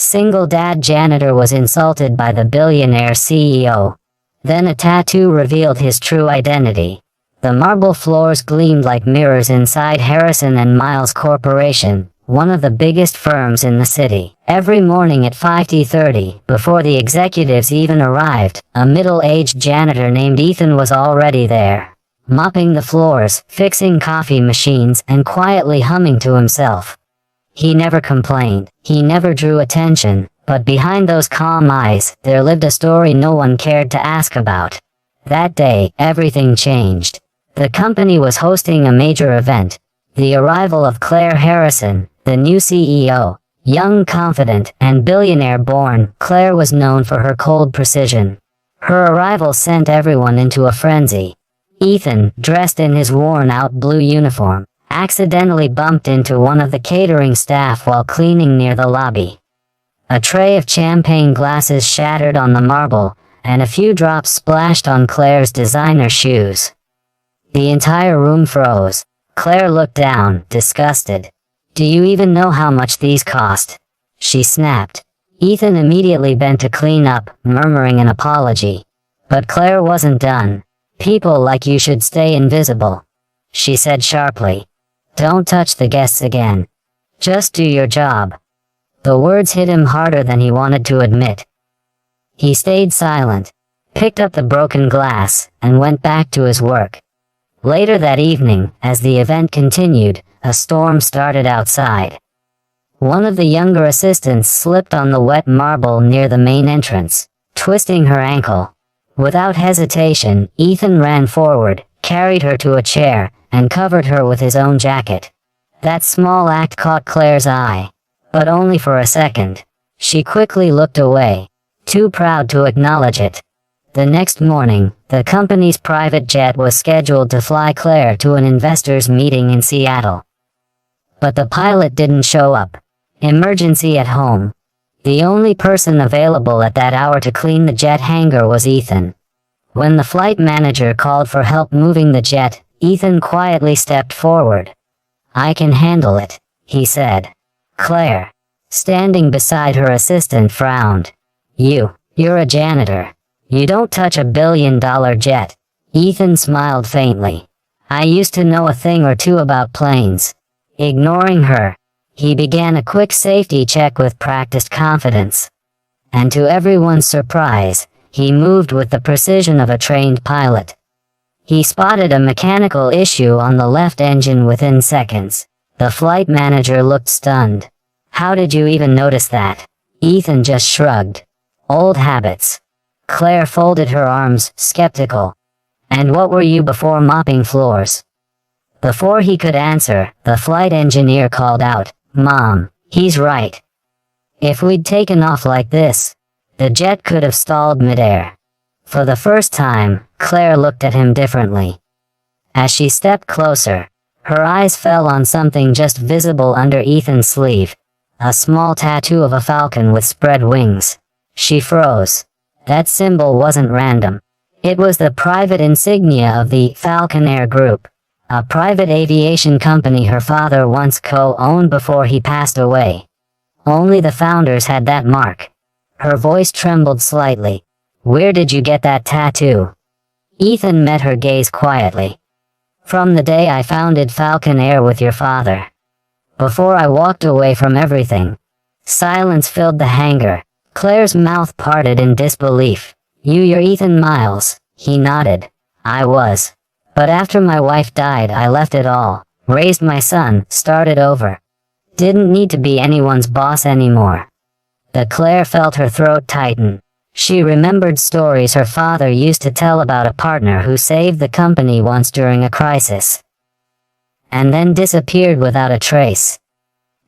single dad janitor was insulted by the billionaire CEO. Then a tattoo revealed his true identity. The marble floors gleamed like mirrors inside Harrison and Miles Corporation, one of the biggest firms in the city. Every morning at 5:30, before the executives even arrived, a middle-aged janitor named Ethan was already there, mopping the floors, fixing coffee machines, and quietly humming to himself. He never complained, he never drew attention, but behind those calm eyes, there lived a story no one cared to ask about. That day, everything changed. The company was hosting a major event, the arrival of Claire Harrison, the new CEO. Young, confident, and billionaire-born, Claire was known for her cold precision. Her arrival sent everyone into a frenzy. Ethan, dressed in his worn-out blue uniform, accidentally bumped into one of the catering staff while cleaning near the lobby. A tray of champagne glasses shattered on the marble, and a few drops splashed on Claire's designer shoes. The entire room froze. Claire looked down, disgusted. "Do you even know how much these cost?" she snapped. Ethan immediately bent to clean up, murmuring an apology. But Claire wasn't done. "People like you should stay invisible," she said sharply. "Don't touch the guests again. Just do your job." The words hit him harder than he wanted to admit. He stayed silent, picked up the broken glass, and went back to his work. Later that evening, as the event continued, a storm started outside. One of the younger assistants slipped on the wet marble near the main entrance, twisting her ankle. Without hesitation, Ethan ran forward, carried her to a chair, and covered her with his own jacket. That small act caught Claire's eye. But only for a second. She quickly looked away, too proud to acknowledge it. The next morning, the company's private jet was scheduled to fly Claire to an investors' meeting in Seattle. But the pilot didn't show up. Emergency at home. The only person available at that hour to clean the jet hangar was Ethan. When the flight manager called for help moving the jet, Ethan quietly stepped forward. "I can handle it," he said. Claire, standing beside her assistant, frowned. You're a janitor. You don't touch a $1 billion jet." Ethan smiled faintly. "I used to know a thing or two about planes." Ignoring her, he began a quick safety check with practiced confidence. And to everyone's surprise, he moved with the precision of a trained pilot. He spotted a mechanical issue on the left engine within seconds. The flight manager looked stunned. "How did you even notice that?" Ethan just shrugged. "Old habits." Claire folded her arms, skeptical. "And what were you before mopping floors?" Before he could answer, the flight engineer called out, "Mom, he's right. If we'd taken off like this, the jet could have stalled midair." For the first time, Claire looked at him differently. As she stepped closer, her eyes fell on something just visible under Ethan's sleeve, a small tattoo of a falcon with spread wings. She froze. That symbol wasn't random. It was the private insignia of the Falconair Group, a private aviation company her father once co-owned before he passed away. Only the founders had that mark. Her voice trembled slightly. "Where did you get that tattoo?" Ethan met her gaze quietly. "From the day I founded Falconair with your father. Before I walked away from everything." Silence filled the hangar. Claire's mouth parted in disbelief. You're Ethan Miles," he nodded. "I was. But after my wife died, I left it all, raised my son, started over. Didn't need to be anyone's boss anymore." Claire felt her throat tighten. She remembered stories her father used to tell about a partner who saved the company once during a crisis, and then disappeared without a trace.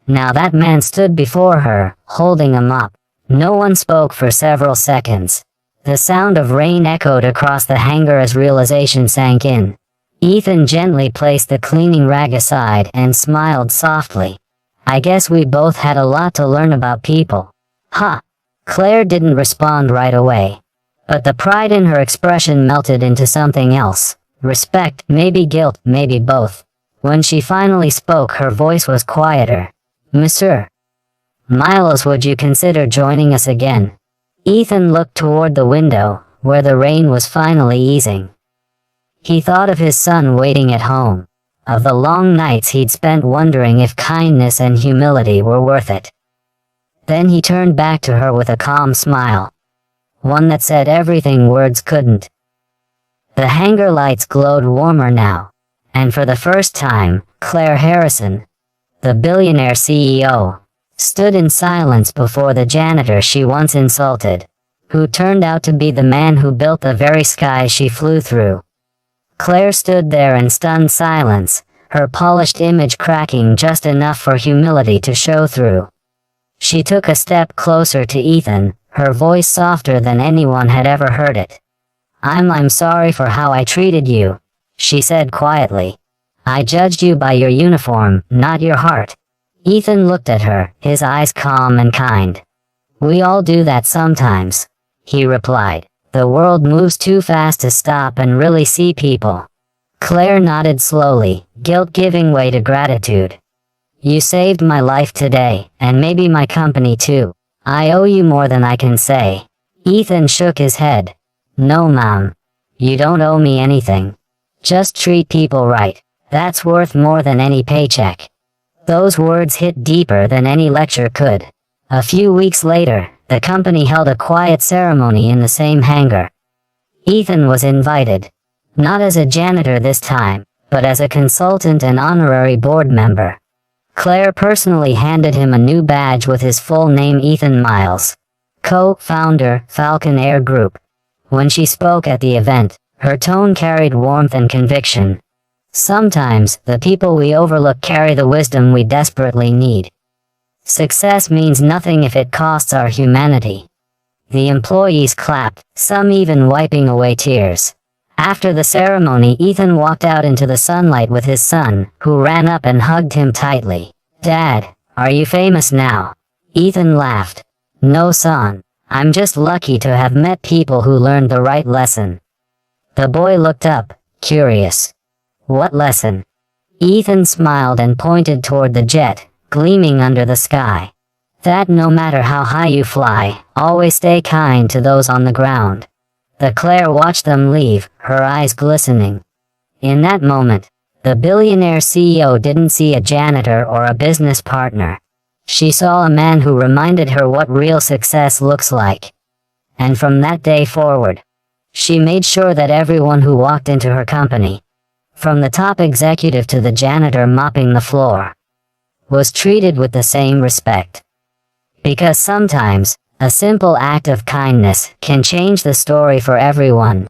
Now that man stood before her, holding a mop. No one spoke for several seconds. The sound of rain echoed across the hangar as realization sank in. Ethan gently placed the cleaning rag aside and smiled softly. "I guess we both had a lot to learn about people." "Huh." Claire didn't respond right away. But the pride in her expression melted into something else. Respect, maybe guilt, maybe both. When she finally spoke, her voice was quieter. "Monsieur." Miles, would you consider joining us again? Ethan looked toward the window, where the rain was finally easing. He thought of his son waiting at home, of the long nights he'd spent wondering if kindness and humility were worth it. Then he turned back to her with a calm smile, one that said everything words couldn't. The hangar lights glowed warmer now, and for the first time, Claire Harrison, the billionaire CEO, stood in silence before the janitor she once insulted, who turned out to be the man who built the very sky she flew through. Claire stood there in stunned silence, her polished image cracking just enough for humility to show through. She took a step closer to Ethan, her voice softer than anyone had ever heard it. I'm sorry for how I treated you," she said quietly. "I judged you by your uniform, not your heart." Ethan looked at her, his eyes calm and kind. "We all do that sometimes," he replied. "The world moves too fast to stop and really see people." Claire nodded slowly, guilt giving way to gratitude. "You saved my life today, and maybe my company too. I owe you more than I can say." Ethan shook his head. "No, Mom. You don't owe me anything. Just treat people right. That's worth more than any paycheck." Those words hit deeper than any lecture could. A few weeks later, the company held a quiet ceremony in the same hangar. Ethan was invited. Not as a janitor this time, but as a consultant and honorary board member. Claire personally handed him a new badge with his full name, Ethan Miles, co-founder, Falcon Air Group. When she spoke at the event, her tone carried warmth and conviction. Sometimes, the people we overlook carry the wisdom we desperately need. Success means nothing if it costs our humanity. The employees clapped, some even wiping away tears. After the ceremony, Ethan walked out into the sunlight with his son, who ran up and hugged him tightly. "Dad, are you famous now?" Ethan laughed. "No, son. I'm just lucky to have met people who learned the right lesson." The boy looked up, curious. "What lesson?" Ethan smiled and pointed toward the jet, gleaming under the sky. "That no matter how high you fly, always stay kind to those on the ground." Claire watched them leave, her eyes glistening. In that moment, the billionaire CEO didn't see a janitor or a business partner. She saw a man who reminded her what real success looks like. And from that day forward, she made sure that everyone who walked into her company, from the top executive to the janitor mopping the floor, was treated with the same respect. Because sometimes, a simple act of kindness can change the story for everyone.